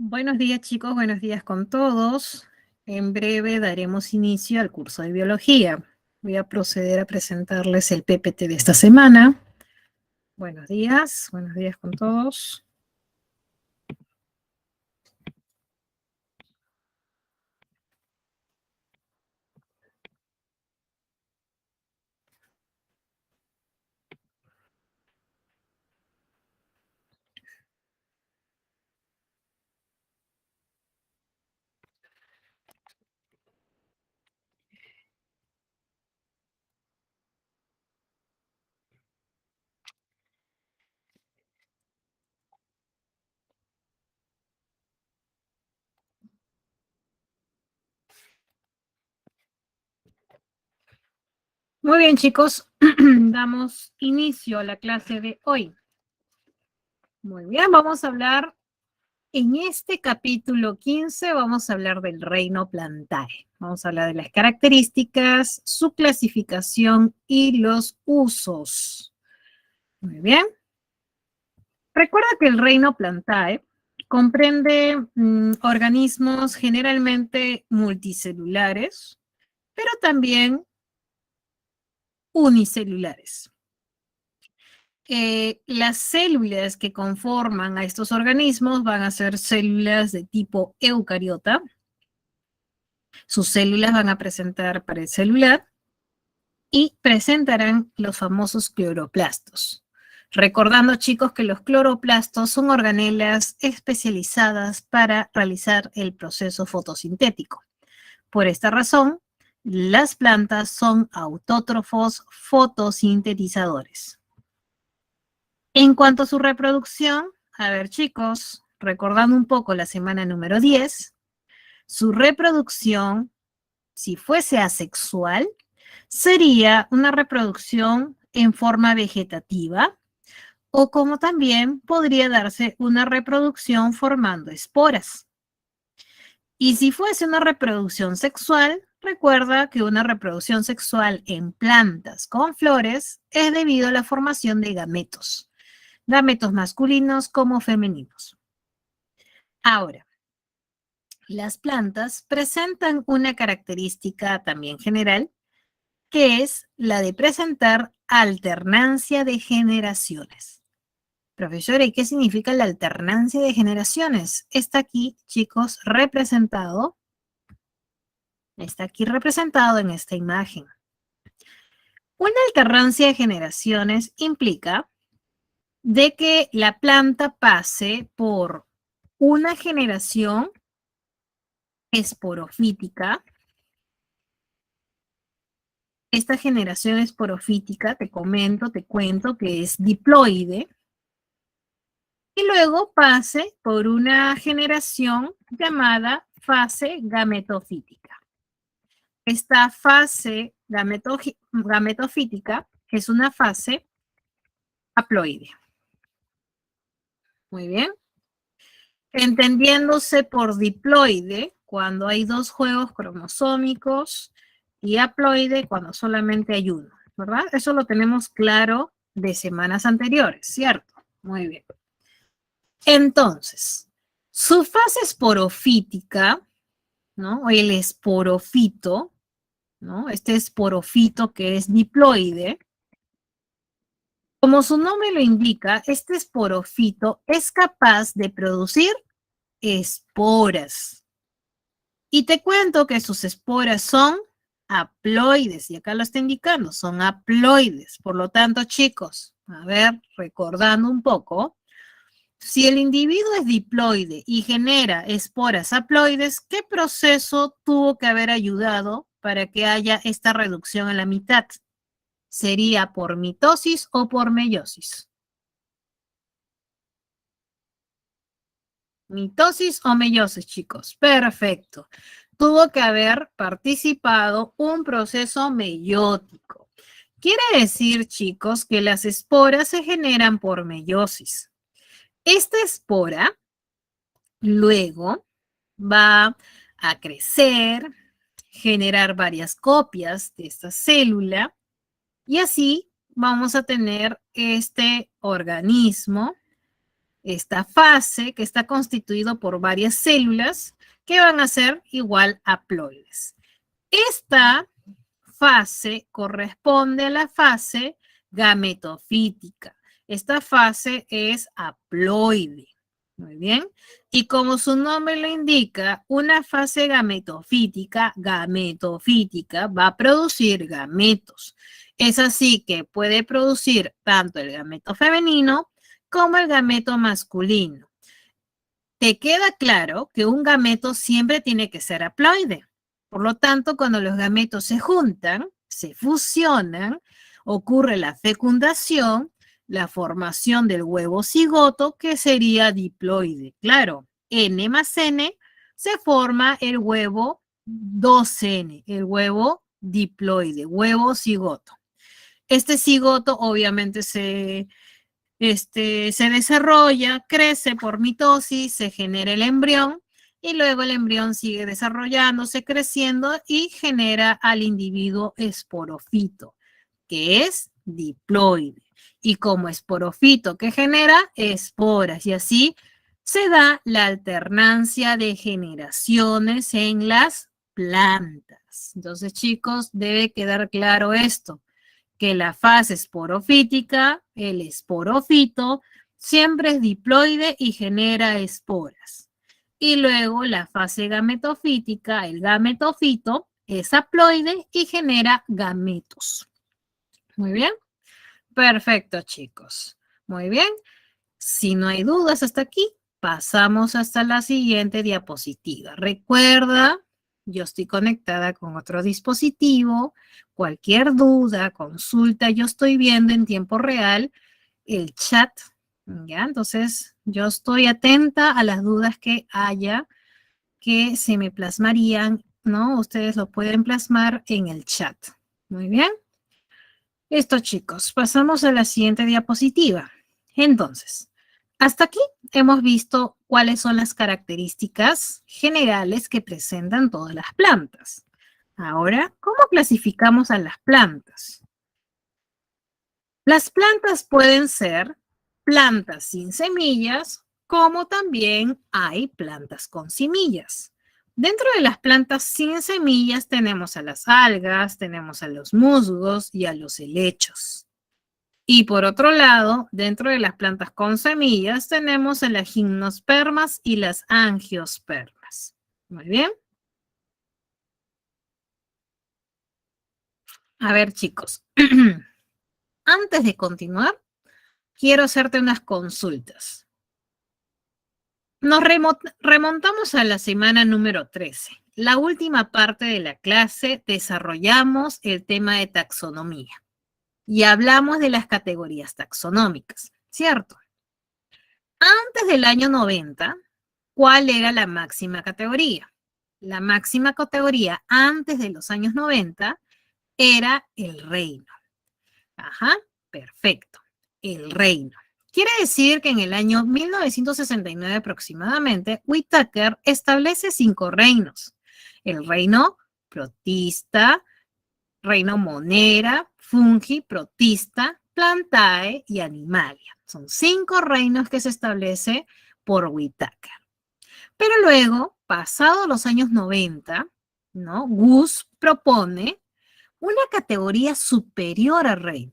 Buenos días, chicos, buenos días con todos. En breve daremos inicio al curso de biología. Voy a proceder a presentarles el PPT de esta semana. Buenos días con todos. Muy bien, chicos, damos inicio a la clase de hoy. Muy bien, vamos a hablar, en este capítulo 15, vamos a hablar del reino Plantae. Vamos a hablar de las características, su clasificación y los usos. Muy bien. Recuerda que el reino Plantae comprende organismos generalmente multicelulares, pero también unicelulares. Las células que conforman a estos organismos van a ser células de tipo eucariota. Sus células van a presentar pared celular y presentarán los famosos cloroplastos. Recordando, chicos, que los cloroplastos son organelas especializadas para realizar el proceso fotosintético. Por esta razón, las plantas son autótrofos fotosintetizadores. En cuanto a su reproducción, a ver, chicos, recordando un poco la semana número 10, su reproducción, si fuese asexual, sería una reproducción en forma vegetativa o como también podría darse una reproducción formando esporas. Y si fuese una reproducción sexual, recuerda que una reproducción sexual en plantas con flores es debido a la formación de gametos masculinos como femeninos. Ahora, las plantas presentan una característica también general, que es la de presentar alternancia de generaciones. Profesora, ¿y qué significa la alternancia de generaciones? Está aquí, chicos, representado. Está aquí representado en esta imagen. Una alternancia de generaciones implica de que la planta pase por una generación esporofítica. Esta generación esporofítica, te comento, te cuento que es diploide, y luego pase por una generación llamada fase gametofítica. Esta fase gametofítica es una fase haploide. Muy bien. Entendiéndose por diploide cuando hay dos juegos cromosómicos y haploide cuando solamente hay uno, ¿verdad? Eso lo tenemos claro de semanas anteriores, ¿cierto? Muy bien. Entonces, su fase esporofítica, ¿no? O el esporofito, ¿no? Este esporofito que es diploide, como su nombre lo indica, este esporofito es capaz de producir esporas. Y te cuento que sus esporas son haploides, y acá lo está indicando, son haploides. Por lo tanto, chicos, a ver, recordando un poco, si el individuo es diploide y genera esporas haploides, ¿qué proceso tuvo que haber ayudado para que haya esta reducción a la mitad? ¿Sería por mitosis o por meiosis? Mitosis o meiosis, chicos. Perfecto. Tuvo que haber participado un proceso meiótico. Quiere decir, chicos, que las esporas se generan por meiosis. Esta espora luego va a crecer, generar varias copias de esta célula y así vamos a tener este organismo esta fase que está constituido por varias células que van a ser igual haploides. Esta fase corresponde a la fase gametofítica. Esta fase es haploide. Muy bien. Y como su nombre lo indica, una fase gametofítica va a producir gametos. Es así que puede producir tanto el gameto femenino como el gameto masculino. Te queda claro que un gameto siempre tiene que ser haploide. Por lo tanto, cuando los gametos se juntan, se fusionan, ocurre la fecundación, la formación del huevo cigoto, que sería diploide. Claro, N más N se forma el huevo 2N, el huevo diploide, huevo cigoto. Este cigoto obviamente se desarrolla, crece por mitosis, se genera el embrión y luego el embrión sigue desarrollándose, creciendo y genera al individuo esporofito, que es diploide. Y como esporofito que genera esporas y así se da la alternancia de generaciones en las plantas. Entonces, chicos, debe quedar claro esto, que la fase esporofítica, el esporofito, siempre es diploide y genera esporas. Y luego la fase gametofítica, el gametofito, es haploide y genera gametos. Muy bien. Perfecto, chicos. Muy bien. Si no hay dudas hasta aquí, pasamos hasta la siguiente diapositiva. Recuerda, yo estoy conectada con otro dispositivo. Cualquier duda, consulta, yo estoy viendo en tiempo real el chat. ¿Ya? Entonces, yo estoy atenta a las dudas que haya, que se me plasmarían, ¿no? Ustedes lo pueden plasmar en el chat. Muy bien. Listo, chicos. Pasamos a la siguiente diapositiva. Entonces, hasta aquí hemos visto cuáles son las características generales que presentan todas las plantas. Ahora, ¿cómo clasificamos a las plantas? Las plantas pueden ser plantas sin semillas, como también hay plantas con semillas. Dentro de las plantas sin semillas tenemos a las algas, tenemos a los musgos y a los helechos. Y por otro lado, dentro de las plantas con semillas tenemos a las gimnospermas y las angiospermas. Muy bien. A ver, chicos. Antes de continuar, quiero hacerte unas consultas. Nos remontamos a la semana número 13. La última parte de la clase desarrollamos el tema de taxonomía y hablamos de las categorías taxonómicas, ¿cierto? Antes del año 90, ¿cuál era la máxima categoría? La máxima categoría antes de los años 90 era el reino. Ajá, perfecto. El reino. Quiere decir que en el año 1969 aproximadamente, Whittaker establece 5 reinos. El reino protista, reino monera, fungi, protista, plantae y animalia. Son 5 reinos que se establece por Whittaker. Pero luego, pasados los años 90, ¿no? Gus propone una categoría superior al reino.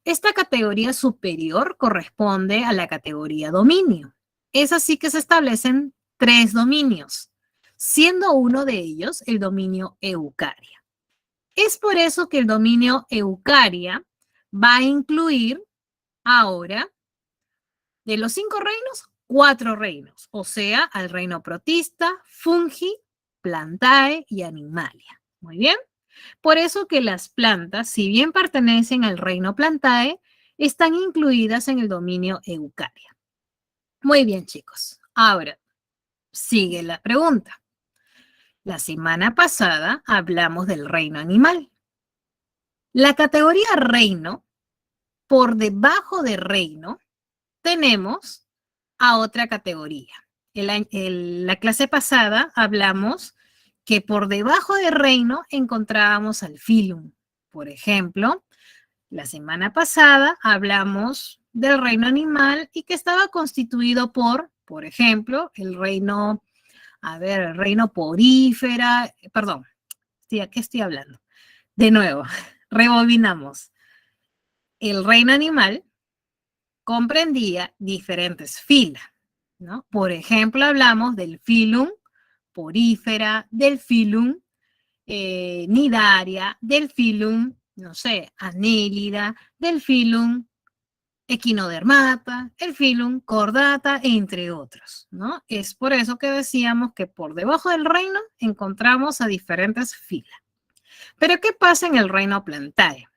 Esta categoría superior corresponde a la categoría dominio. Es así que se establecen 3 dominios, siendo uno de ellos el dominio Eucaria. Es por eso que el dominio Eucaria va a incluir ahora, de los 5 reinos, 4 reinos, o sea, al reino protista, fungi, plantae y animalia. Muy bien. Por eso que las plantas, si bien pertenecen al reino plantae, están incluidas en el dominio Eucaria. Muy bien, chicos. Ahora, sigue la pregunta. La semana pasada hablamos del reino animal. La categoría reino, por debajo de reino, tenemos a otra categoría. En la clase pasada hablamos que por debajo de reino encontrábamos al filum. Por ejemplo, La semana pasada hablamos del reino animal y que estaba constituido por ejemplo, el reino porífera, perdón, ¿qué estoy hablando? De nuevo, rebobinamos. El reino animal comprendía diferentes fila, ¿no? Por ejemplo, hablamos del filum porífera, del filum nidaria, del filum, no sé, anélida, del filum equinodermata, el filum cordata, entre otros, ¿no? Es por eso que decíamos que por debajo del reino encontramos a diferentes filas. Pero ¿qué pasa en el reino Plantae?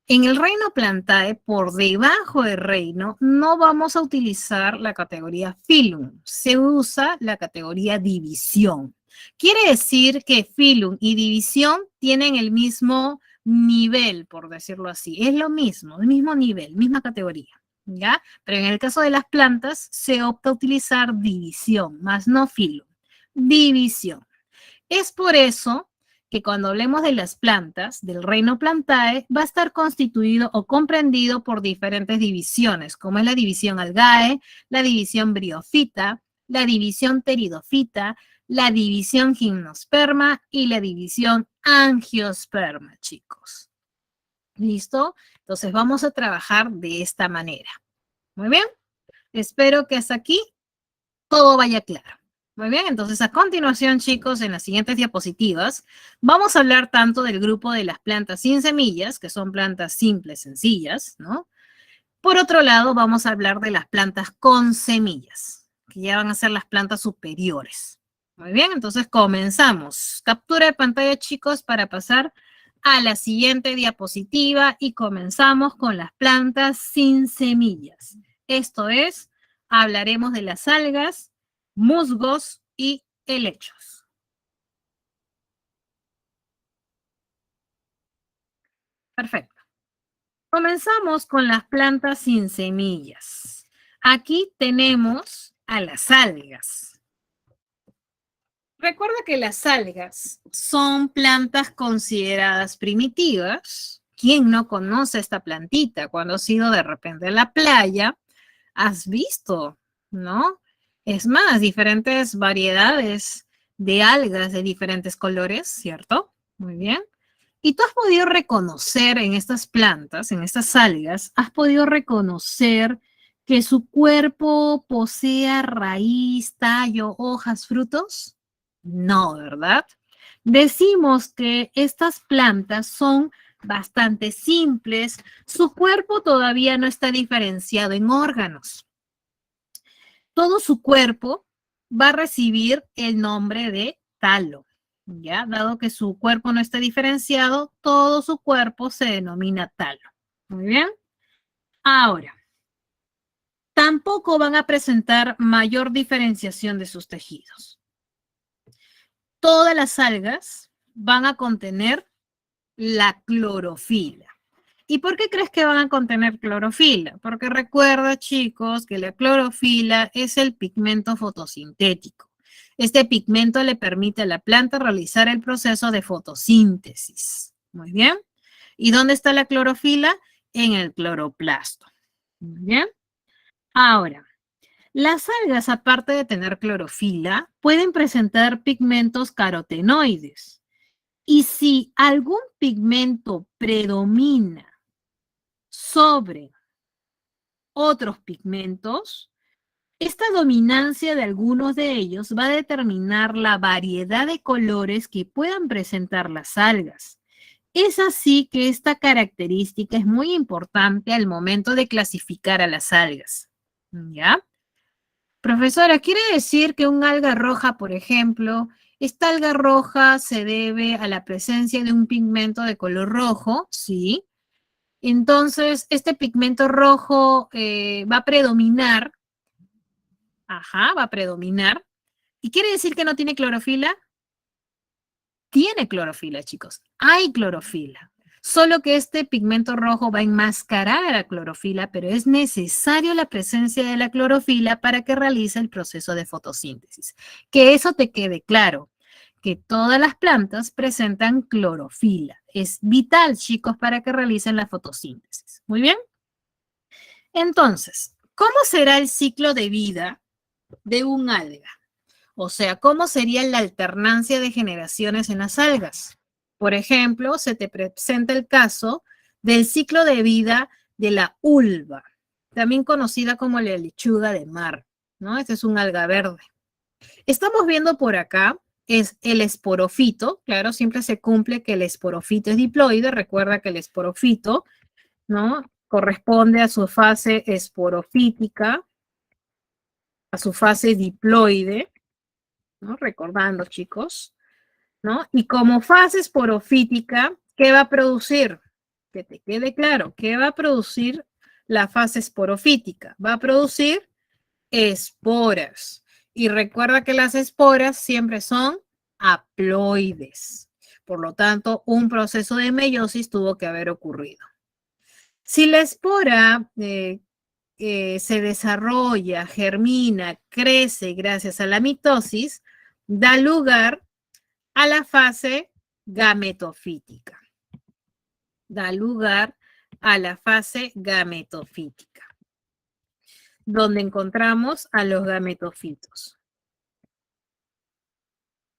En el reino Plantae, por debajo del reino, no vamos a utilizar la categoría filum, se usa la categoría división. Quiere decir que filum y división tienen el mismo nivel, por decirlo así. Es lo mismo, el mismo nivel, misma categoría, ¿ya? Pero en el caso de las plantas, se opta a utilizar división, más no filum. División. Es por eso que cuando hablemos de las plantas, del reino Plantae, va a estar constituido o comprendido por diferentes divisiones, como es la división Algae, la división Briofita, la división Pteridofita, la división Gimnosperma y la división Angiosperma, chicos. ¿Listo? Entonces vamos a trabajar de esta manera. Muy bien. Espero que hasta aquí todo vaya claro. Muy bien, entonces a continuación, chicos, en las siguientes diapositivas, vamos a hablar tanto del grupo de las plantas sin semillas, que son plantas simples, sencillas, ¿no? Por otro lado, vamos a hablar de las plantas con semillas, que ya van a ser las plantas superiores. Muy bien, entonces comenzamos. Captura de pantalla, chicos, para pasar a la siguiente diapositiva y comenzamos con las plantas sin semillas. Esto es, hablaremos de las algas, musgos y helechos. Perfecto. Comenzamos con las plantas sin semillas. Aquí tenemos a las algas. Recuerda que las algas son plantas consideradas primitivas. ¿Quién no conoce esta plantita? Cuando has ido de repente a la playa, has visto, ¿no? Es más, diferentes variedades de algas de diferentes colores, ¿cierto? Muy bien. Y tú has podido reconocer en estas plantas, en estas algas, has podido reconocer que su cuerpo posea raíz, tallo, hojas, frutos. No, ¿verdad? Decimos que estas plantas son bastante simples, su cuerpo todavía no está diferenciado en órganos. Todo su cuerpo va a recibir el nombre de talo, ¿ya? Dado que su cuerpo no está diferenciado, todo su cuerpo se denomina talo. Muy bien. Ahora, tampoco van a presentar mayor diferenciación de sus tejidos. Todas las algas van a contener la clorofila. ¿Y por qué crees que van a contener clorofila? Porque recuerda, chicos, que la clorofila es el pigmento fotosintético. Este pigmento le permite a la planta realizar el proceso de fotosíntesis. Muy bien. ¿Y dónde está la clorofila? En el cloroplasto. Muy bien. Ahora, las algas, aparte de tener clorofila, pueden presentar pigmentos carotenoides. Y si algún pigmento predomina sobre otros pigmentos, esta dominancia de algunos de ellos va a determinar la variedad de colores que puedan presentar las algas. Es así que esta característica es muy importante al momento de clasificar a las algas. ¿Ya? Profesora, ¿quiere decir que un alga roja, por ejemplo, esta alga roja se debe a la presencia de un pigmento de color rojo? Sí. Entonces, este pigmento rojo va a predominar. Ajá, va a predominar. ¿Y quiere decir que no tiene clorofila? Tiene clorofila, chicos. Hay clorofila. Solo que este pigmento rojo va a enmascarar a la clorofila, pero es necesario la presencia de la clorofila para que realice el proceso de fotosíntesis. Que eso te quede claro, que todas las plantas presentan clorofila. es vital, chicos, para que realicen la fotosíntesis. Muy bien. Entonces, ¿cómo será el ciclo de vida de un alga? O sea, ¿cómo sería la alternancia de generaciones en las algas? Por ejemplo, se te presenta el caso del ciclo de vida de la ulva, también conocida como la lechuga de mar, ¿no? Este es un alga verde. Estamos viendo por acá, es el esporofito, claro, siempre se cumple que el esporofito es diploide, recuerda que el esporofito, ¿no? Corresponde a su fase esporofítica, a su fase diploide, ¿no? Recordando, chicos, ¿no? Y como fase esporofítica, ¿qué va a producir? Que te quede claro, ¿qué va a producir la fase esporofítica? Va a producir esporas. Y recuerda que las esporas siempre son haploides. Por lo tanto, un proceso de meiosis tuvo que haber ocurrido. Si la espora se desarrolla, germina, crece gracias a la mitosis, da lugar a la fase gametofítica. Da lugar a la fase gametofítica, donde encontramos a los gametofitos.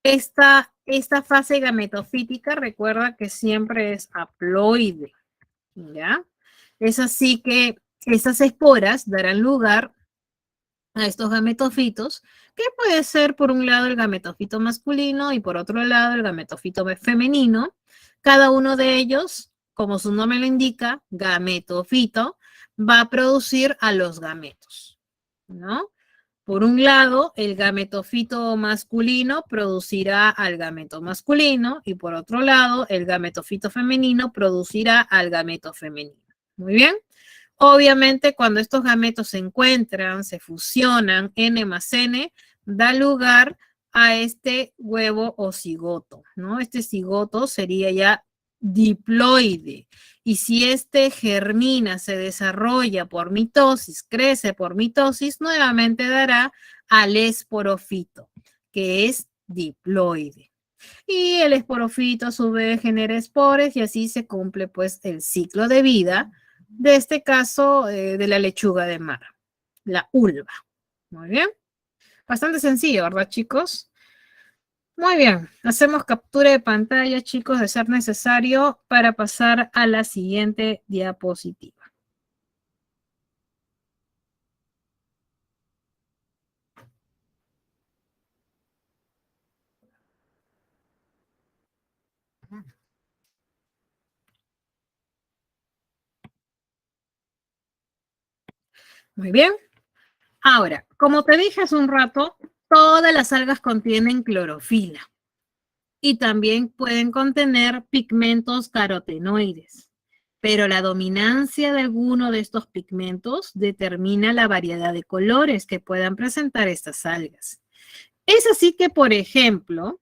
Esta fase gametofítica, recuerda que siempre es haploide, ¿ya? Es así que esas esporas darán lugar a estos gametofitos, que puede ser por un lado el gametofito masculino y por otro lado el gametofito femenino. Cada uno de ellos, como su nombre lo indica, gametofito, va a producir a los gametos, ¿no? Por un lado, el gametofito masculino producirá al gameto masculino y por otro lado, el gametofito femenino producirá al gameto femenino. Muy bien. Obviamente, cuando estos gametos se encuentran, se fusionan, N más N, da lugar a este huevo o cigoto, ¿no? Este cigoto sería ya diploide. Y si este germina, se desarrolla por mitosis, crece por mitosis, nuevamente dará al esporofito, que es diploide. Y el esporofito a su vez genera espores y así se cumple pues el ciclo de vida de este caso de la lechuga de mar, la ulva. Muy bien. Bastante sencillo, ¿verdad, chicos? Muy bien. Hacemos captura de pantalla, chicos, de ser necesario para pasar a la siguiente diapositiva. Muy bien. Ahora, como te dije hace un rato, todas las algas contienen clorofila y también pueden contener pigmentos carotenoides, pero la dominancia de alguno de estos pigmentos determina la variedad de colores que puedan presentar estas algas. Es así que, por ejemplo,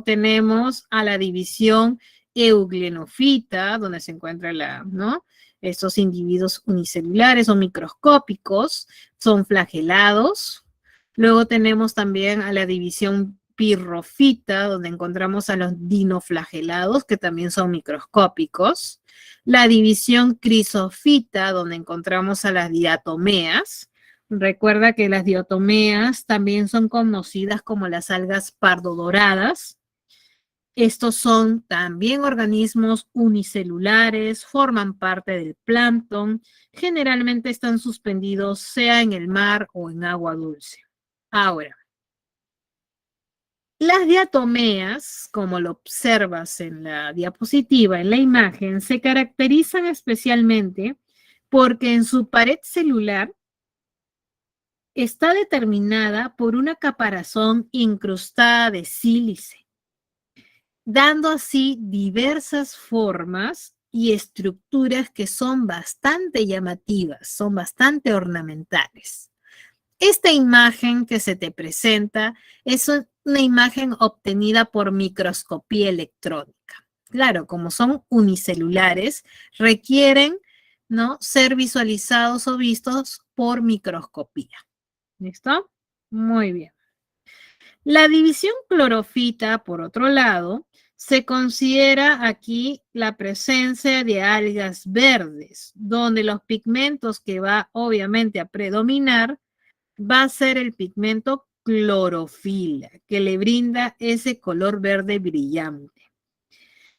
tenemos a la división euglenofita, donde se encuentra ¿no? Estos individuos unicelulares o microscópicos, son flagelados. Luego tenemos también a la división pirrofita, donde encontramos a los dinoflagelados, que también son microscópicos. La división crisofita, donde encontramos a las diatomeas. Recuerda que las diatomeas también son conocidas como las algas pardodoradas. Estos son también organismos unicelulares, forman parte del plancton, generalmente están suspendidos sea en el mar o en agua dulce. Ahora, las diatomeas, como lo observas en la diapositiva, en la imagen, se caracterizan especialmente porque en su pared celular está determinada por una caparazón incrustada de sílice, dando así diversas formas y estructuras que son bastante llamativas, son bastante ornamentales. Esta imagen que se te presenta es una imagen obtenida por microscopía electrónica. Claro, como son unicelulares, requieren, ¿no?, ser visualizados o vistos por microscopía. ¿Listo? Muy bien. La división clorofita, por otro lado, Se considera aquí la presencia de algas verdes, donde los pigmentos que va obviamente a predominar va a ser el pigmento clorofila, que le brinda ese color verde brillante.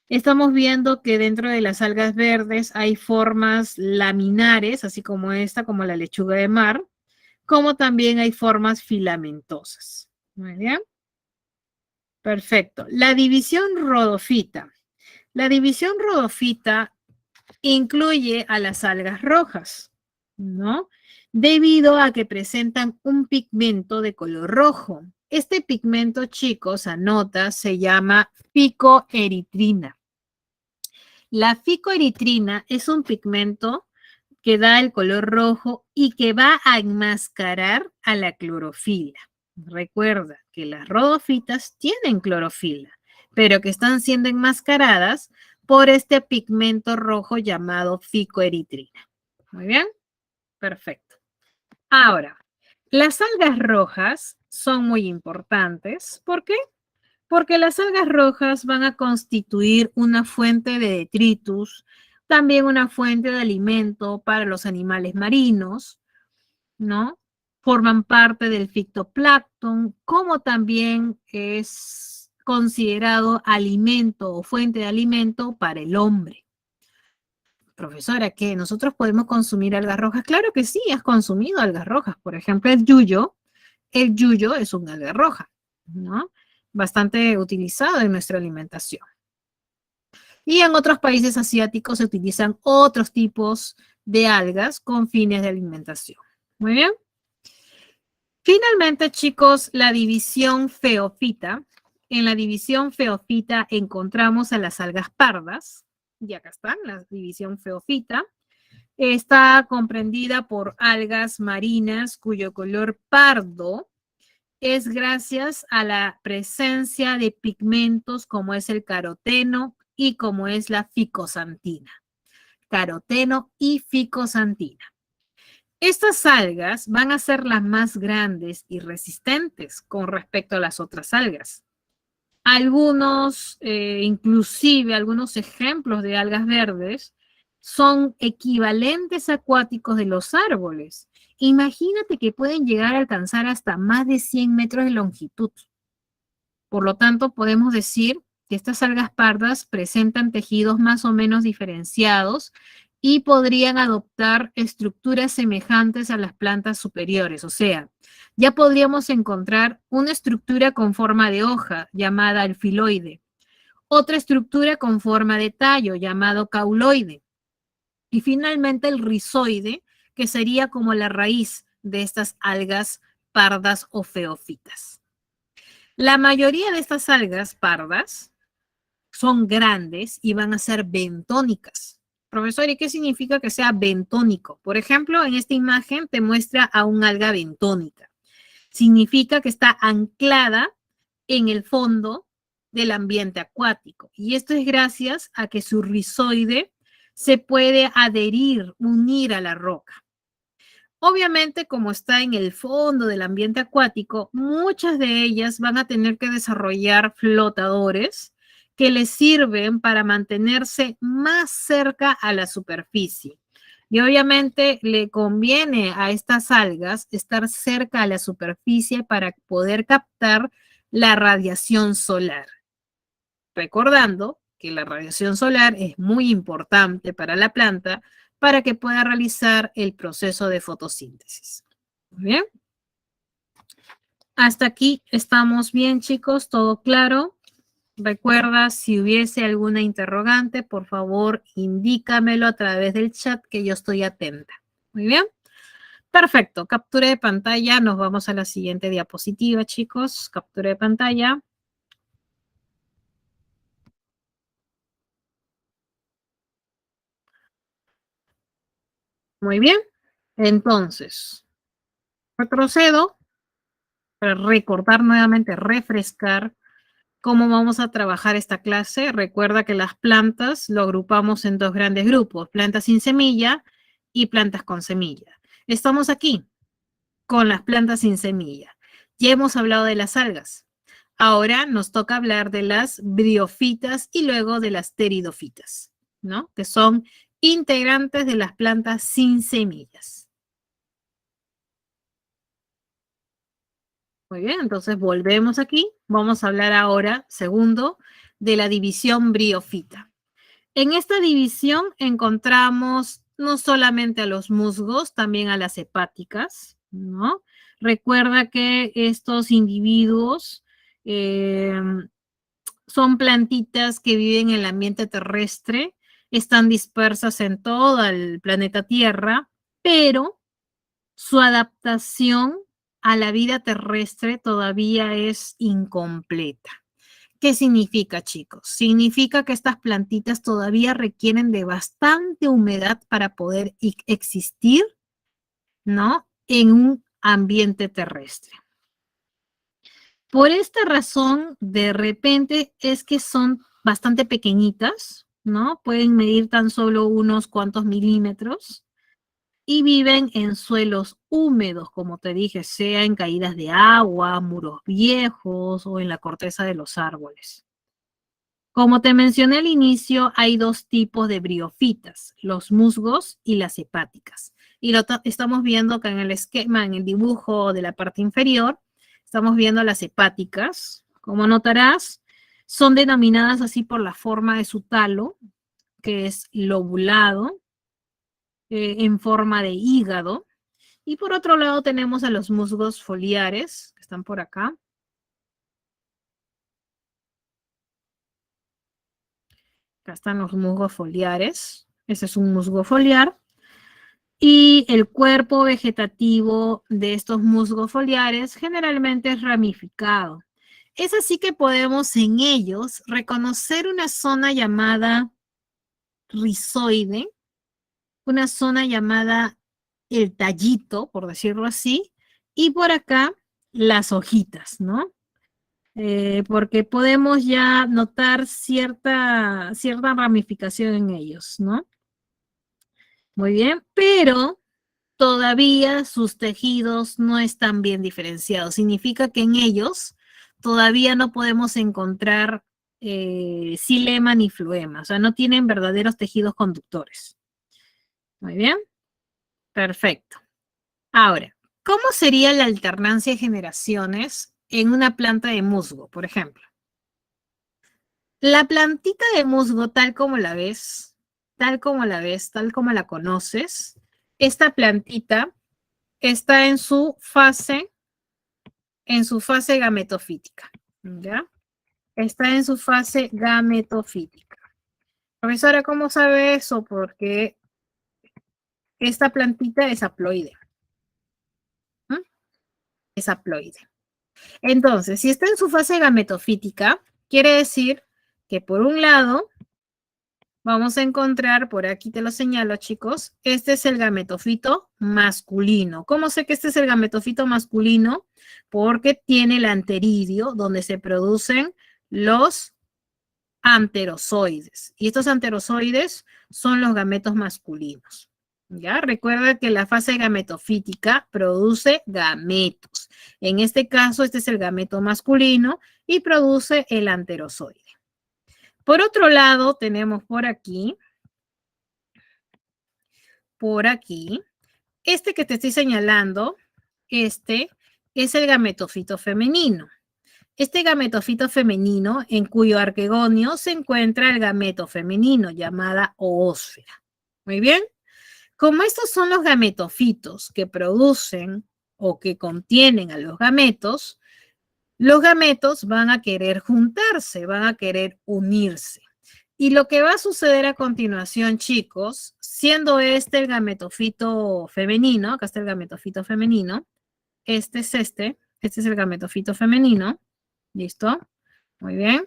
Estamos viendo que dentro de las algas verdes hay formas laminares, así como esta, como la lechuga de mar, como también hay formas filamentosas. Muy bien. Perfecto. La división rodofita. La división rodofita incluye a las algas rojas, ¿no? Debido a que presentan un pigmento de color rojo. Este pigmento, chicos, anota, se llama ficoeritrina. La ficoeritrina es un pigmento que da el color rojo y que va a enmascarar a la clorofila. Recuerda que las rodofitas tienen clorofila, pero que están siendo enmascaradas por este pigmento rojo llamado ficoeritrina. Muy bien, perfecto. Ahora, las algas rojas son muy importantes. ¿Por qué? Porque las algas rojas van a constituir una fuente de detritus, también una fuente de alimento para los animales marinos, ¿no? Forman parte del fitoplancton, como también es considerado alimento o fuente de alimento para el hombre. Profesora, ¿qué? ¿Nosotros podemos consumir algas rojas? Claro que sí, has consumido algas rojas. Por ejemplo, el yuyo es una alga roja, ¿no? Bastante utilizado en nuestra alimentación. Y en otros países asiáticos se utilizan otros tipos de algas con fines de alimentación. Muy bien. Finalmente, chicos, la división feofita. En la división feofita encontramos a las algas pardas. Y acá están, la división feofita. Está comprendida por algas marinas cuyo color pardo es gracias a la presencia de pigmentos como es el caroteno y como es la ficosantina. Caroteno y ficosantina. Estas algas van a ser las más grandes y resistentes con respecto a las otras algas. Algunos, inclusive algunos ejemplos de algas verdes son equivalentes acuáticos de los árboles. Imagínate que pueden llegar a alcanzar hasta más de 100 metros de longitud. Por lo tanto, podemos decir que estas algas pardas presentan tejidos más o menos diferenciados y podrían adoptar estructuras semejantes a las plantas superiores. O sea, ya podríamos encontrar una estructura con forma de hoja llamada el filoide, otra estructura con forma de tallo llamado cauloide y finalmente el rizoide, que sería como la raíz de estas algas pardas o feofitas. La mayoría de estas algas pardas son grandes y van a ser bentónicas. Profesor, ¿y qué significa que sea bentónico? Por ejemplo, en esta imagen te muestra a un alga bentónica. Significa que está anclada en el fondo del ambiente acuático. Y esto es gracias a que su rizoide se puede adherir, unir a la roca. Obviamente, como está en el fondo del ambiente acuático, muchas de ellas van a tener que desarrollar flotadores que les sirven para mantenerse más cerca a la superficie. Y obviamente le conviene a estas algas estar cerca a la superficie para poder captar la radiación solar. Recordando que la radiación solar es muy importante para la planta para que pueda realizar el proceso de fotosíntesis. Muy bien. Hasta aquí estamos bien, chicos, todo claro. Recuerda, si hubiese alguna interrogante, por favor, indícamelo a través del chat que yo estoy atenta. Muy bien. Perfecto. Captura de pantalla. Nos vamos a la siguiente diapositiva, chicos. Captura de pantalla. Muy bien. Entonces, retrocedo para recordar nuevamente, refrescar cómo vamos a trabajar esta clase. Recuerda que las plantas lo agrupamos en dos grandes grupos, plantas sin semilla y plantas con semilla. Estamos aquí con las plantas sin semilla. Ya hemos hablado de las algas. Ahora nos toca hablar de las briofitas y luego de las pteridofitas, ¿no? Que son integrantes de las plantas sin semillas. Muy bien, entonces volvemos aquí. Vamos a hablar ahora, segundo, de la división briofita. En esta división encontramos no solamente a los musgos, también a las hepáticas, ¿no? Recuerda que estos individuos son plantitas que viven en el ambiente terrestre, están dispersas en todo el planeta Tierra, pero su adaptación a la vida terrestre todavía es incompleta. ¿Qué significa, chicos? Significa que estas plantitas todavía requieren de bastante humedad para poder existir, ¿no? En un ambiente terrestre. Por esta razón, de repente es que son bastante pequeñitas, ¿no? Pueden medir tan solo unos cuantos milímetros y viven en suelos húmedos, como te dije, sea en caídas de agua, muros viejos o en la corteza de los árboles. Como te mencioné al inicio, hay dos tipos de briofitas, los musgos y las hepáticas. Y lo estamos viendo acá en el esquema, en el dibujo de la parte inferior, estamos viendo las hepáticas. Como notarás, son denominadas así por la forma de su talo, que es lobulado, en forma de hígado. Y por otro lado tenemos a los musgos foliares, que están por acá. Acá están los musgos foliares. Ese es un musgo foliar. Y el cuerpo vegetativo de estos musgos foliares generalmente es ramificado. Es así que podemos en ellos reconocer una zona llamada rizoide, una zona llamada el tallito, por decirlo así, y por acá las hojitas, ¿no? Porque podemos ya notar cierta ramificación en ellos, ¿no? Muy bien, pero todavía sus tejidos no están bien diferenciados. Significa que en ellos todavía no podemos encontrar xilema ni floema, o sea, no tienen verdaderos tejidos conductores. Muy bien, perfecto. Ahora, ¿cómo sería la alternancia de generaciones en una planta de musgo, por ejemplo? La plantita de musgo, tal como la ves, tal como la ves, tal como la conoces, esta plantita está en su fase gametofítica, ¿ya? Está en su fase gametofítica. Profesora, ¿cómo sabe eso? Porque esta plantita es haploide. ¿Mm? Es haploide. Entonces, si está en su fase gametofítica, quiere decir que por un lado vamos a encontrar, por aquí te lo señalo, chicos, este es el gametofito masculino. ¿Cómo sé que este es el gametofito masculino? Porque tiene el anteridio, donde se producen los anterozoides. Y estos anterozoides son los gametos masculinos. ¿Ya? Recuerda que la fase gametofítica produce gametos. En este caso, este es el gameto masculino y produce el anterozoide. Por otro lado, tenemos por aquí, este que te estoy señalando, este es el gametofito femenino. Este gametofito femenino, en cuyo arquegonio se encuentra el gameto femenino, llamada oósfera. Muy bien. Como estos son los gametofitos que producen o que contienen a los gametos van a querer juntarse, van a querer unirse. Y lo que va a suceder a continuación, chicos, siendo este el gametofito femenino, acá está el gametofito femenino, este es el gametofito femenino, ¿listo? Muy bien.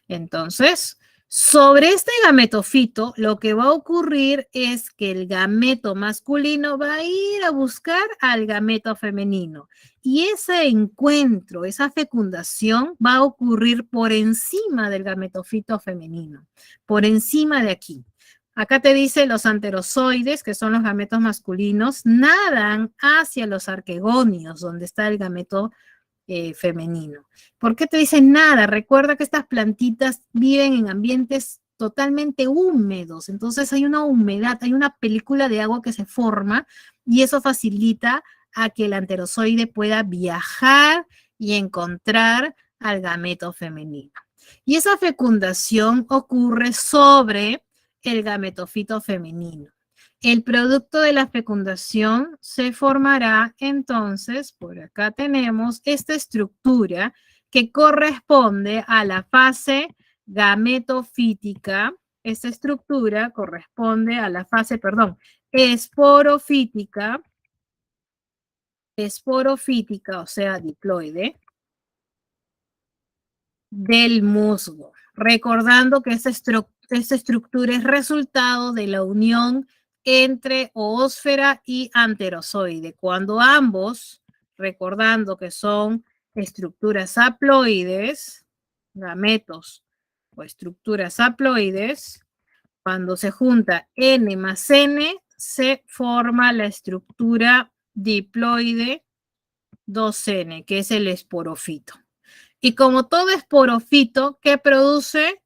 Entonces, sobre este gametofito, lo que va a ocurrir es que el gameto masculino va a ir a buscar al gameto femenino. Y ese encuentro, esa fecundación va a ocurrir por encima del gametofito femenino, por encima de aquí. Acá te dice los anterozoides, que son los gametos masculinos, nadan hacia los arquegonios, donde está el gameto femenino. ¿Por qué te dicen nada? Recuerda que estas plantitas viven en ambientes totalmente húmedos, entonces hay una humedad, hay una película de agua que se forma y eso facilita a que el anterozoide pueda viajar y encontrar al gameto femenino. Y esa fecundación ocurre sobre el gametofito femenino. El producto de la fecundación se formará entonces, por acá tenemos esta estructura que corresponde a la fase gametofítica. Esta estructura corresponde a la fase, perdón, esporofítica, o sea, diploide, del musgo. Recordando que esta estructura es resultado de la unión entre oósfera y anterozoide. Cuando ambos, recordando que son estructuras haploides, gametos o estructuras haploides, cuando se junta N más N, se forma la estructura diploide 2N, que es el esporofito. Y como todo esporofito, ¿qué produce?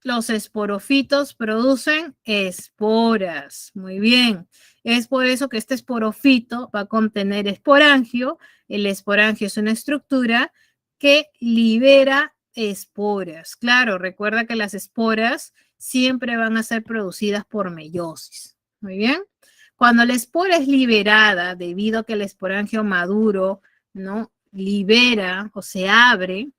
Los esporofitos producen esporas. Muy bien. Es por eso que este esporofito va a contener esporangio. El esporangio es una estructura que libera esporas. Claro, recuerda que las esporas siempre van a ser producidas por meiosis. Muy bien. Cuando la espora es liberada debido a que el esporangio maduro, ¿no?, libera o se abre,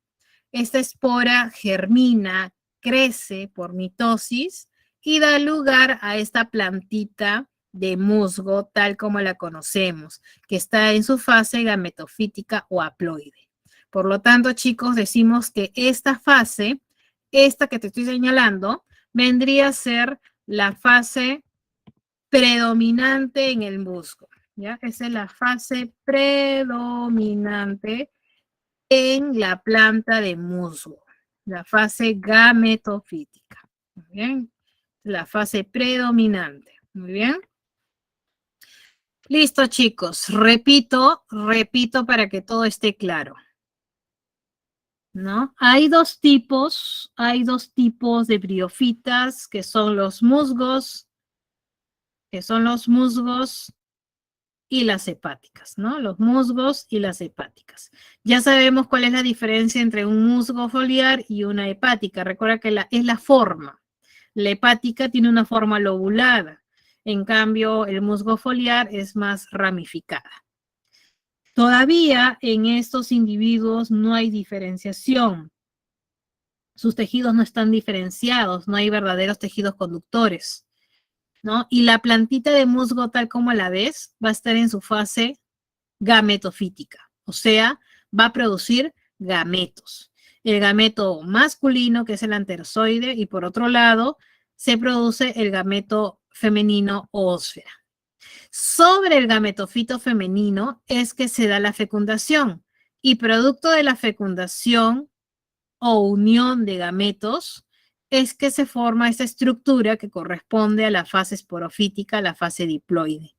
esta espora germina, crece por mitosis y da lugar a esta plantita de musgo tal como la conocemos, que está en su fase gametofítica o haploide. Por lo tanto, chicos, decimos que esta fase, esta que te estoy señalando, vendría a ser la fase predominante en el musgo. ¿Ya? Esa es la fase predominante en la planta de musgo, la fase gametofítica. Muy bien. La fase predominante. Muy bien. Listo, chicos. Repito para que todo esté claro. ¿No? Hay dos tipos de briofitas, que son los musgos, y las hepáticas, ¿no? Los musgos y las hepáticas. Ya sabemos cuál es la diferencia entre un musgo foliar y una hepática. Recuerda que es la forma. La hepática tiene una forma lobulada. En cambio, el musgo foliar es más ramificada. Todavía en estos individuos no hay diferenciación. Sus tejidos no están diferenciados, no hay verdaderos tejidos conductores, ¿no? Y la plantita de musgo, tal como la ves, va a estar en su fase gametofítica, o sea, va a producir gametos. El gameto masculino, que es el anterozoide, y por otro lado, se produce el gameto femenino oósfera. Sobre el gametofito femenino es que se da la fecundación, y producto de la fecundación o unión de gametos es que se forma esta estructura que corresponde a la fase esporofítica, la fase diploide.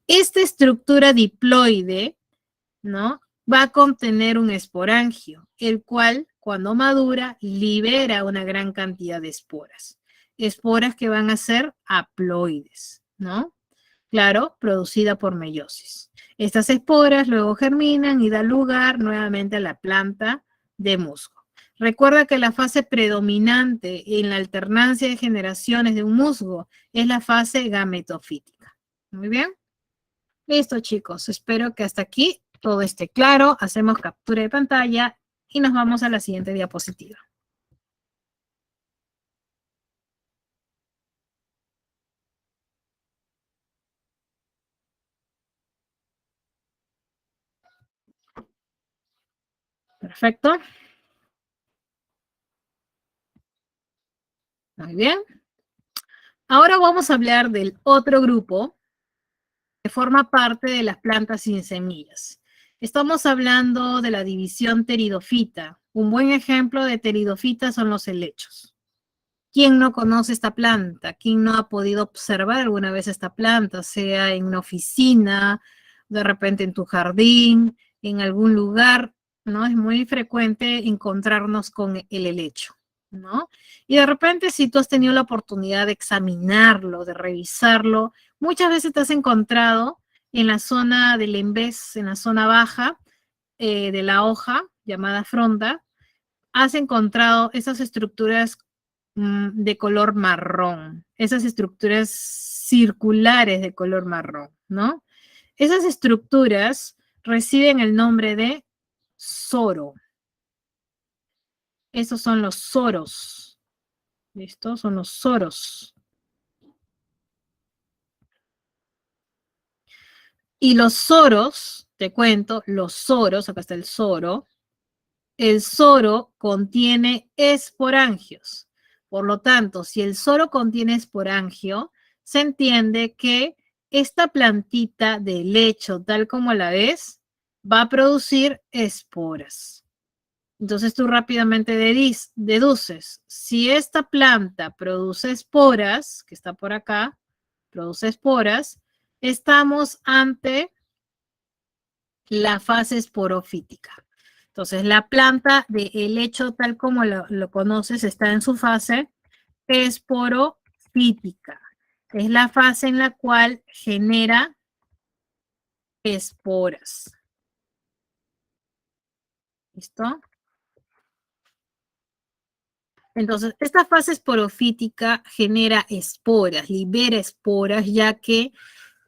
Esta estructura diploide, ¿no?, va a contener un esporangio, el cual, cuando madura, libera una gran cantidad de esporas. Esporas que van a ser haploides, ¿no? Claro, producida por meiosis. Estas esporas luego germinan y dan lugar nuevamente a la planta de musgo. Recuerda que la fase predominante en la alternancia de generaciones de un musgo es la fase gametofítica. Muy bien. Listo, chicos. Espero que hasta aquí todo esté claro. Hacemos captura de pantalla y nos vamos a la siguiente diapositiva. Perfecto. Muy bien. Ahora vamos a hablar del otro grupo que forma parte de las plantas sin semillas. Estamos hablando de la división pteridofita. Un buen ejemplo de pteridofita son los helechos. ¿Quién no conoce esta planta? ¿Quién no ha podido observar alguna vez esta planta? Sea en una oficina, de repente en tu jardín, en algún lugar, ¿no? Es muy frecuente encontrarnos con el helecho, ¿no? Y de repente, si tú has tenido la oportunidad de examinarlo, de revisarlo, muchas veces te has encontrado en la zona del embés, en la zona baja de la hoja, llamada fronda, has encontrado esas estructuras de color marrón, esas estructuras circulares de color marrón, ¿no? Esas estructuras reciben el nombre de soro. Esos son los soros. ¿Listo? Son los soros. Y los soros, te cuento, los soros, acá está el soro contiene esporangios. Por lo tanto, si el soro contiene esporangio, se entiende que esta plantita de helecho, tal como la ves, va a producir esporas. Entonces tú rápidamente deduces, si esta planta produce esporas, que está por acá, produce esporas, estamos ante la fase esporofítica. Entonces la planta de helecho, tal como lo conoces, está en su fase esporofítica. Es la fase en la cual genera esporas. ¿Listo? Entonces, esta fase esporofítica genera esporas, libera esporas, ya que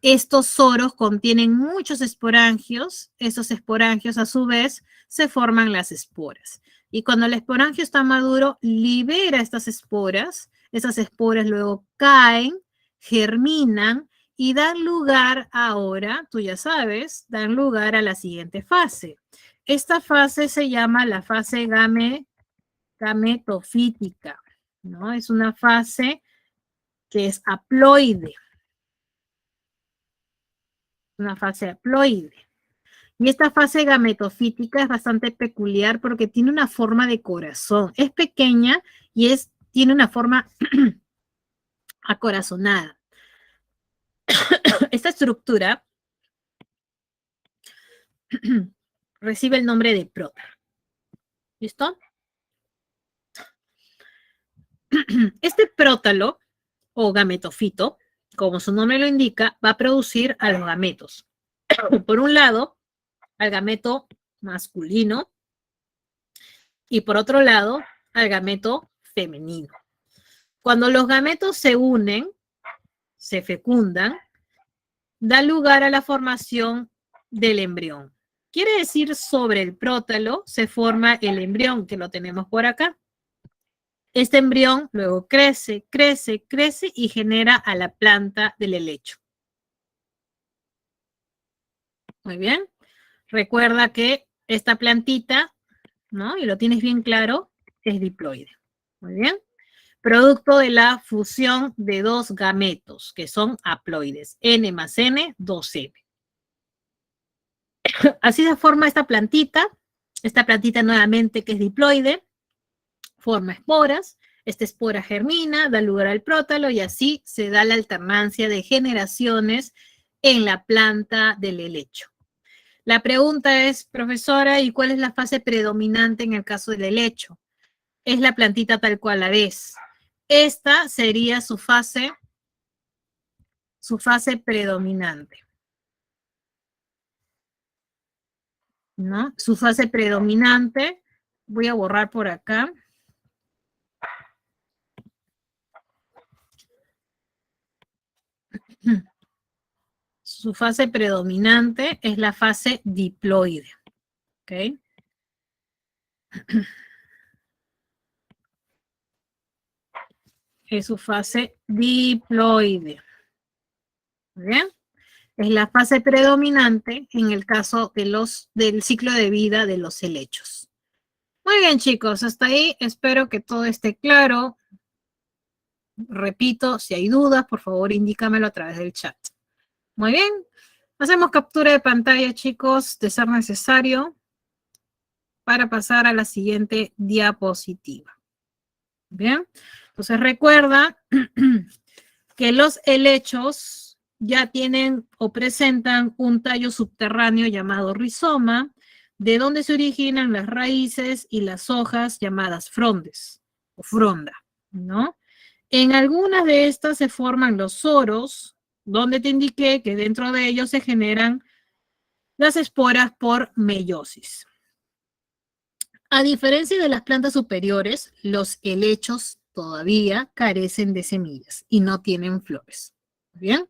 estos soros contienen muchos esporangios. Esos esporangios, a su vez, se forman las esporas. Y cuando el esporangio está maduro, libera estas esporas. Esas esporas luego caen, germinan y dan lugar ahora, tú ya sabes, dan lugar a la siguiente fase. Esta fase se llama la fase gametofítica, ¿no? Es una fase que es haploide. Una fase haploide. Y esta fase gametofítica es bastante peculiar porque tiene una forma de corazón. Es pequeña y tiene una forma acorazonada. Esta estructura recibe el nombre de prótalo. ¿Listo? Este prótalo o gametofito, como su nombre lo indica, va a producir a los gametos. Por un lado, al gameto masculino y por otro lado, al gameto femenino. Cuando los gametos se unen, se fecundan, da lugar a la formación del embrión. Quiere decir, sobre el prótalo se forma el embrión, que lo tenemos por acá. Este embrión luego crece, crece, crece y genera a la planta del helecho. Muy bien. Recuerda que esta plantita, ¿no? Y lo tienes bien claro, es diploide. Muy bien. Producto de la fusión de dos gametos, que son haploides, N más N, 2N. Así se forma esta plantita nuevamente que es diploide, forma esporas, esta espora germina, da lugar al prótalo y así se da la alternancia de generaciones en la planta del helecho. La pregunta es, profesora, ¿y cuál es la fase predominante en el caso del helecho? Es la plantita tal cual la ves. Esta sería su fase predominante, ¿no? Su fase predominante, voy a borrar por acá. Su fase predominante es la fase diploide, ¿ok? Es su fase diploide. ¿Muy bien? Es la fase predominante en el caso del ciclo de vida de los helechos. Muy bien, chicos, hasta ahí espero que todo esté claro. Repito, si hay dudas, por favor, indícamelo a través del chat. Muy bien, hacemos captura de pantalla, chicos, de ser necesario, para pasar a la siguiente diapositiva. Bien, entonces recuerda que los helechos ya tienen o presentan un tallo subterráneo llamado rizoma, de donde se originan las raíces y las hojas llamadas frondes o fronda, ¿no? En algunas de estas se forman los soros, donde te indiqué que dentro de ellos se generan las esporas por meiosis. A diferencia de las plantas superiores, los helechos todavía carecen de semillas y no tienen flores. ¿Bien?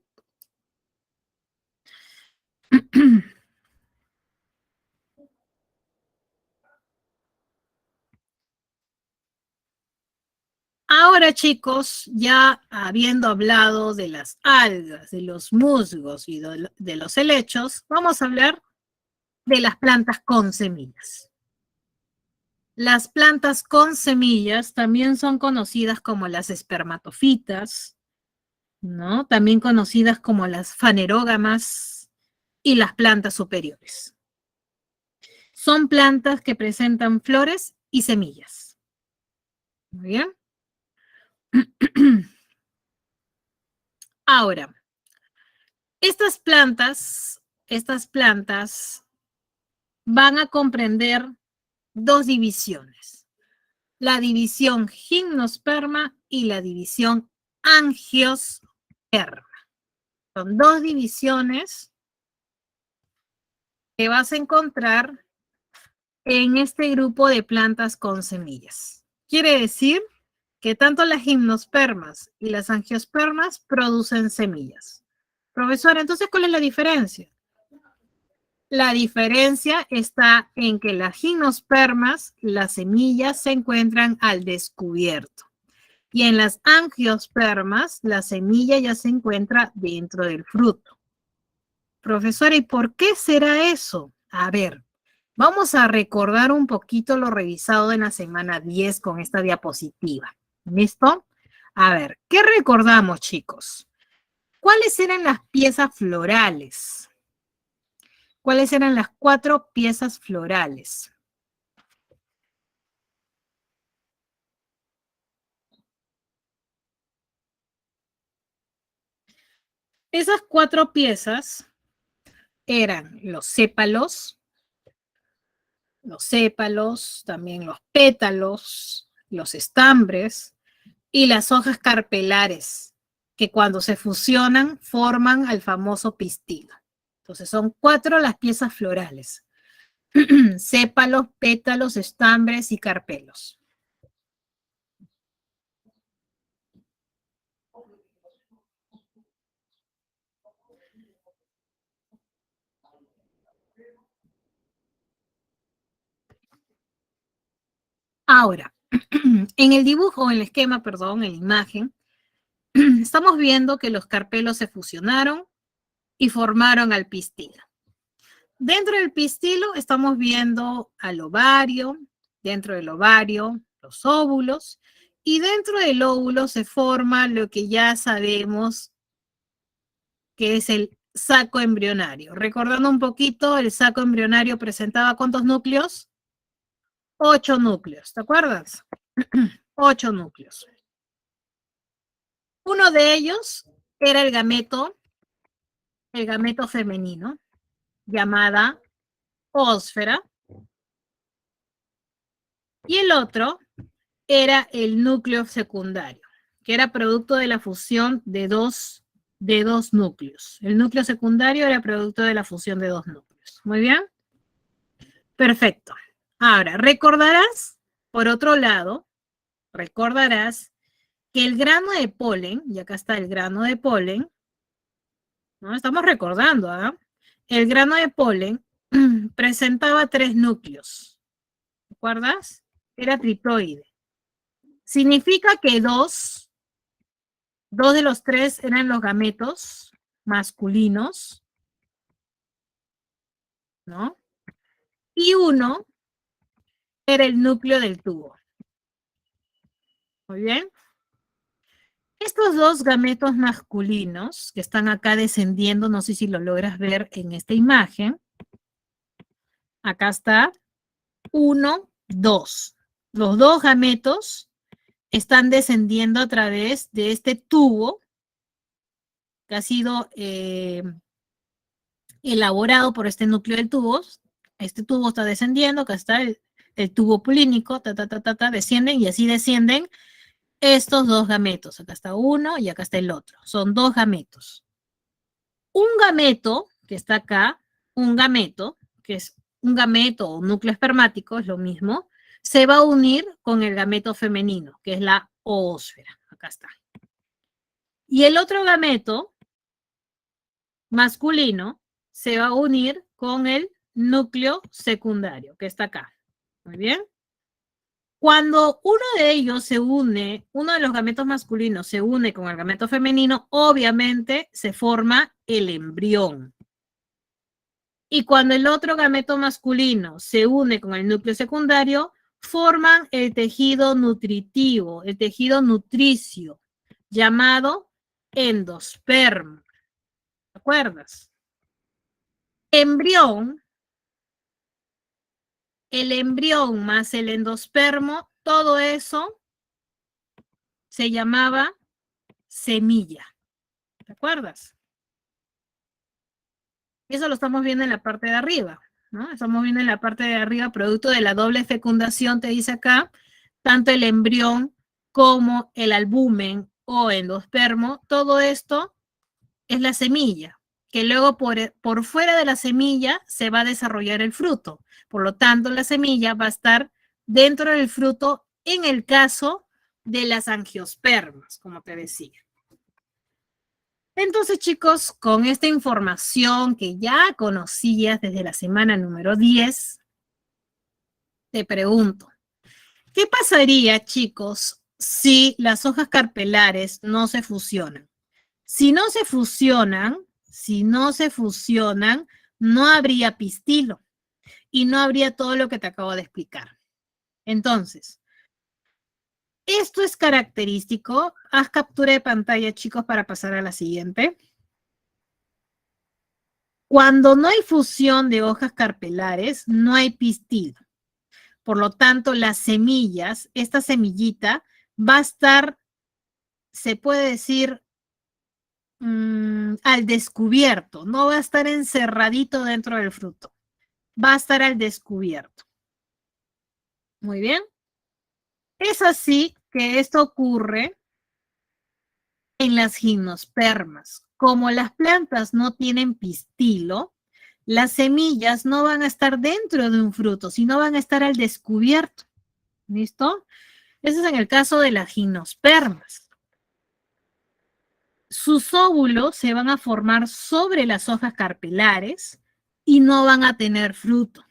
Ahora, chicos, ya habiendo hablado de las algas, de los musgos y de los helechos, vamos a hablar de las plantas con semillas. Las plantas con semillas también son conocidas como las espermatofitas, ¿no? También conocidas como las fanerógamas y las plantas superiores. Son plantas que presentan flores y semillas. Muy bien. Ahora, estas plantas van a comprender dos divisiones. La división gimnosperma y la división angiosperma. Son dos divisiones que vas a encontrar en este grupo de plantas con semillas. Quiere decir que tanto las gimnospermas y las angiospermas producen semillas. Profesora, entonces, ¿cuál es la diferencia? La diferencia está en que las gimnospermas, las semillas se encuentran al descubierto. Y en las angiospermas, la semilla ya se encuentra dentro del fruto. Profesora, ¿y por qué será eso? A ver, vamos a recordar un poquito lo revisado en la semana 10 con esta diapositiva. ¿Listo? A ver, ¿qué recordamos, chicos? ¿Cuáles eran las piezas florales? ¿Cuáles eran las 4 piezas florales? Esas 4 piezas eran los sépalos, también los pétalos, los estambres y las hojas carpelares, que cuando se fusionan forman al famoso pistilo. Entonces son 4 las piezas florales. Sépalos, pétalos, estambres y carpelos. Ahora, en el dibujo, en el esquema, perdón, en la imagen, estamos viendo que los carpelos se fusionaron y formaron al pistilo. Dentro del pistilo estamos viendo al ovario, dentro del ovario los óvulos, y dentro del óvulo se forma lo que ya sabemos que es el saco embrionario. Recordando un poquito, el saco embrionario presentaba ¿cuántos núcleos? 8 núcleos, ¿te acuerdas? 8 núcleos. Uno de ellos era el gameto femenino, llamada ósfera, y el otro era el núcleo secundario, que era producto de la fusión de dos núcleos. El núcleo secundario era producto de la fusión de 2 núcleos. Muy bien. Perfecto. Ahora, recordarás, por otro lado, recordarás que el grano de polen, y acá está el grano de polen, ¿no? Estamos recordando, ¿ah? El grano de polen presentaba 3 núcleos. ¿Recuerdas? Era triploide. Significa que dos de los 3 eran los gametos masculinos, ¿no? Y uno era el núcleo del tubo. Muy bien. Estos 2 gametos masculinos que están acá descendiendo, no sé si lo logras ver en esta imagen. Acá está 1, 2. Los 2 gametos están descendiendo a través de este tubo que ha sido elaborado por este núcleo del tubo, Este tubo está descendiendo, acá está el tubo polínico, descienden y así descienden estos dos gametos. Acá está uno y acá está el otro. Son dos gametos. Un gameto, que está acá, un gameto, que es un gameto o núcleo espermático, es lo mismo, se va a unir con el gameto femenino, que es la oósfera. Acá está. Y el otro gameto masculino se va a unir con el núcleo secundario, que está acá. Muy bien. Cuando uno de ellos se une, uno de los gametos masculinos se une con el gameto femenino, obviamente se forma el embrión. Y cuando el otro gameto masculino se une con el núcleo secundario, forman el tejido nutritivo, el tejido nutricio, llamado endosperma. ¿Te acuerdas? Embrión, el embrión más el endospermo, todo eso se llamaba semilla. ¿Te acuerdas? Eso lo estamos viendo en la parte de arriba, ¿no? Estamos viendo en la parte de arriba, producto de la doble fecundación, te dice acá, tanto el embrión como el albumen o endospermo, todo esto es la semilla, que luego por fuera de la semilla se va a desarrollar el fruto. Por lo tanto, la semilla va a estar dentro del fruto en el caso de las angiospermas, como te decía. Entonces, chicos, con esta información que ya conocías desde la semana número 10, te pregunto, ¿qué pasaría, chicos, si las hojas carpelares no se fusionan? Si no se fusionan, no habría pistilo y no habría todo lo que te acabo de explicar. Entonces, esto es característico. Haz captura de pantalla, chicos, para pasar a la siguiente. Cuando no hay fusión de hojas carpelares, no hay pistilo. Por lo tanto, las semillas, esta semillita va a estar, se puede decir, al descubierto. No va a estar encerradito dentro del fruto. Va a estar al descubierto. Muy bien. Es así que esto ocurre en las gimnospermas. Como las plantas no tienen pistilo, las semillas no van a estar dentro de un fruto, sino van a estar al descubierto. ¿Listo? Eso es en el caso de las gimnospermas. Sus óvulos se van a formar sobre las hojas carpelares y no van a tener fruto.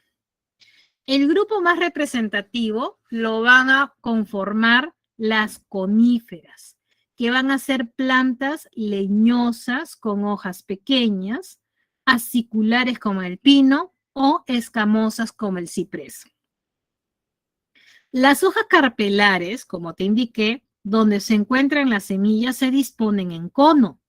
El grupo más representativo lo van a conformar las coníferas, que van a ser plantas leñosas con hojas pequeñas, aciculares como el pino o escamosas como el ciprés. Las hojas carpelares, como te indiqué, donde se encuentran las semillas, se disponen en cono.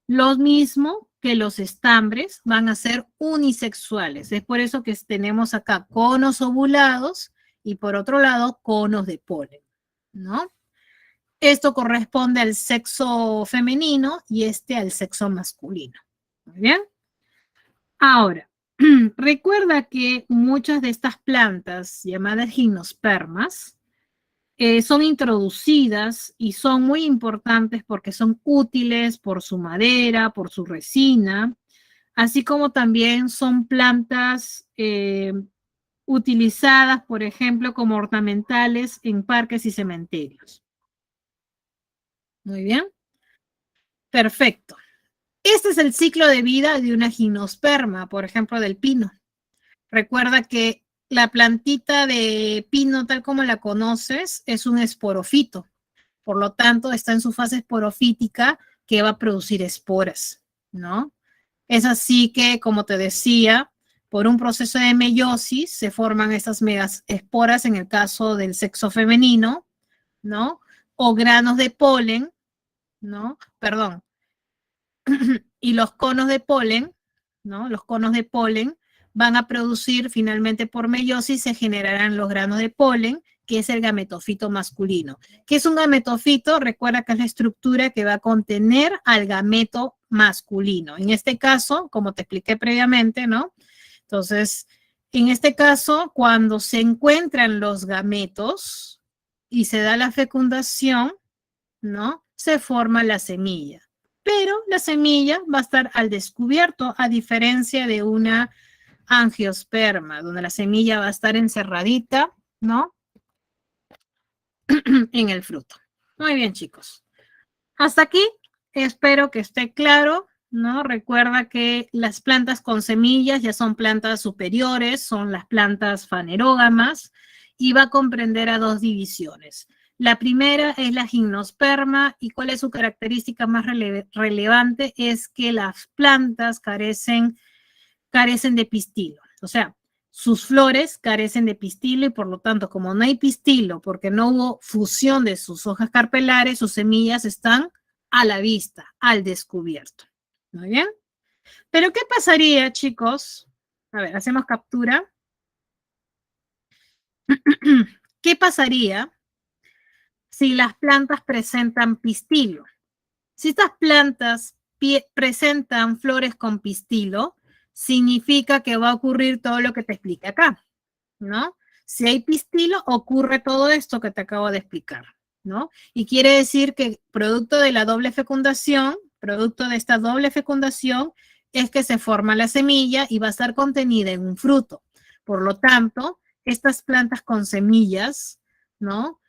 Lo mismo que los estambres van a ser unisexuales. Es por eso que tenemos acá conos ovulados y por otro lado conos de polen, ¿no? Esto corresponde al sexo femenino y este al sexo masculino. Muy bien. Ahora, recuerda que muchas de estas plantas llamadas gimnospermas son introducidas y son muy importantes porque son útiles por su madera, por su resina, así como también son plantas utilizadas, por ejemplo, como ornamentales en parques y cementerios. Muy bien. Perfecto. Este es el ciclo de vida de una gimnosperma, por ejemplo, del pino. Recuerda que la plantita de pino, tal como la conoces, es un esporofito. Por lo tanto, está en su fase esporofítica que va a producir esporas, ¿no? Es así que, como te decía, por un proceso de meiosis se forman estas megaesporas en el caso del sexo femenino, ¿no? O granos de polen, ¿no? Perdón. Y los conos de polen, ¿no? Los conos de polen van a producir finalmente por meiosis, se generarán los granos de polen, que es el gametofito masculino. ¿Qué es un gametofito? Recuerda que es la estructura que va a contener al gameto masculino. En este caso, como te expliqué previamente, ¿no? Entonces, En este caso, cuando se encuentran los gametos y se da la fecundación, ¿no? Se forma la semilla. Pero la semilla va a estar al descubierto, a diferencia de una angiosperma, donde la semilla va a estar encerradita, ¿no? En el fruto. Muy bien, chicos. Hasta aquí, espero que esté claro, ¿no? Recuerda que las plantas con semillas ya son plantas superiores, son las plantas fanerógamas, y va a comprender a dos divisiones. La primera es la gimnosperma, y cuál es su característica más relevante es que las plantas carecen de pistilo. O sea, sus flores carecen de pistilo y por lo tanto, como no hay pistilo, porque no hubo fusión de sus hojas carpelares, sus semillas están a la vista, al descubierto. ¿Muy bien? Pero ¿qué pasaría, chicos? A ver, hacemos captura. ¿Qué pasaría si las plantas presentan pistilo? Si estas plantas presentan flores con pistilo, significa que va a ocurrir todo lo que te expliqué acá, ¿no? Si hay pistilo, ocurre todo esto que te acabo de explicar, ¿no? Y quiere decir que producto de la doble fecundación, producto de esta doble fecundación, es que se forma la semilla y va a estar contenida en un fruto. Por lo tanto, estas plantas con semillas, ¿no?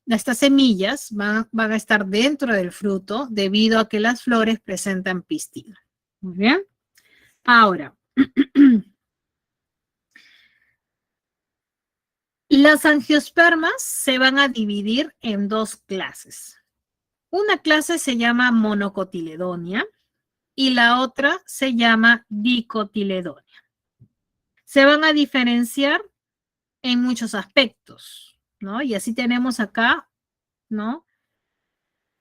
Estas semillas van a estar dentro del fruto debido a que las flores presentan pistilo. Muy bien. Ahora, las angiospermas se van a dividir en dos clases. Una clase se llama monocotiledonia y la otra se llama dicotiledonia. Se van a diferenciar en muchos aspectos, ¿no? Y así tenemos acá, ¿no?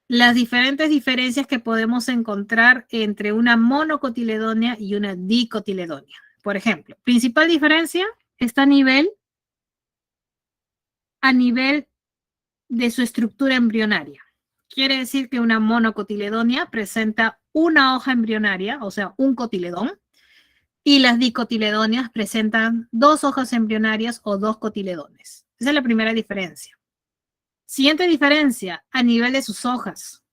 Las diferentes diferencias que podemos encontrar entre una monocotiledonia y una dicotiledonia. Por ejemplo, principal diferencia está a nivel de su estructura embrionaria. Quiere decir que una monocotiledonia presenta una hoja embrionaria, o sea, un cotiledón, y las dicotiledonias presentan dos hojas embrionarias o dos cotiledones. Esa es la primera diferencia. Siguiente diferencia, a nivel de sus hojas,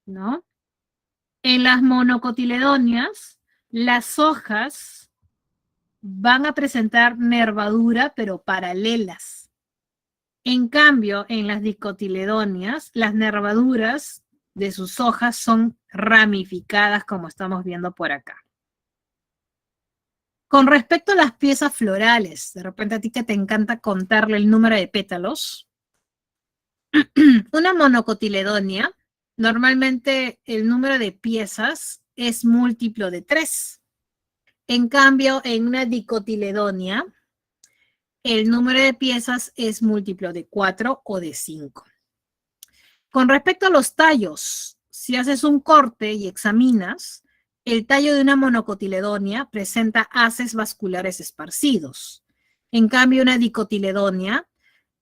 ¿no? En las monocotiledonias, las hojas van a presentar nervadura, pero paralelas. En cambio, en las dicotiledonias, las nervaduras de sus hojas son ramificadas, como estamos viendo por acá. Con respecto a las piezas florales, de repente a ti que te encanta contarle el número de pétalos, una monocotiledonia, normalmente el número de piezas es múltiplo de 3. En cambio, en una dicotiledonia, el número de piezas es múltiplo de 4 o de 5. Con respecto a los tallos, si haces un corte y examinas, el tallo de una monocotiledonia presenta haces vasculares esparcidos. En cambio, una dicotiledonia,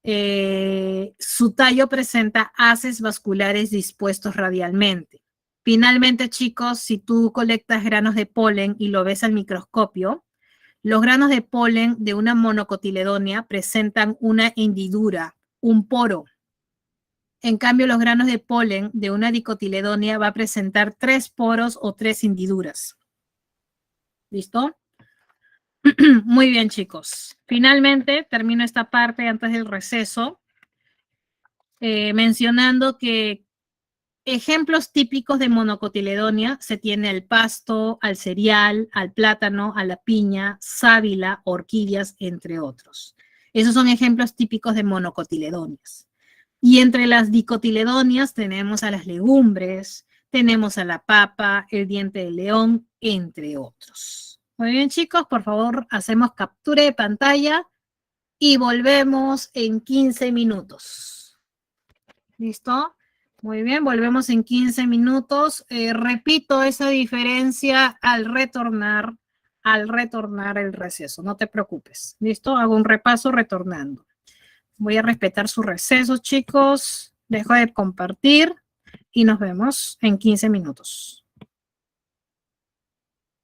su tallo presenta haces vasculares dispuestos radialmente. Finalmente, chicos, si tú colectas granos de polen y lo ves al microscopio, los granos de polen de una monocotiledonia presentan una hendidura, un poro. En cambio, los granos de polen de una dicotiledonia va a presentar 3 poros o 3 hendiduras. ¿Listo? Muy bien, chicos. Finalmente, termino esta parte antes del receso, mencionando que ejemplos típicos de monocotiledonia se tiene al pasto, al cereal, al plátano, a la piña, sábila, orquídeas, entre otros. Esos son ejemplos típicos de monocotiledonias. Y entre las dicotiledonias tenemos a las legumbres, tenemos a la papa, el diente de león, entre otros. Muy bien, chicos, por favor, hacemos captura de pantalla y volvemos en 15 minutos. ¿Listo? Muy bien, volvemos en 15 minutos. Repito esa diferencia al retornar el receso. No te preocupes. ¿Listo? Hago un repaso retornando. Voy a respetar su receso, chicos. Dejo de compartir y nos vemos en 15 minutos.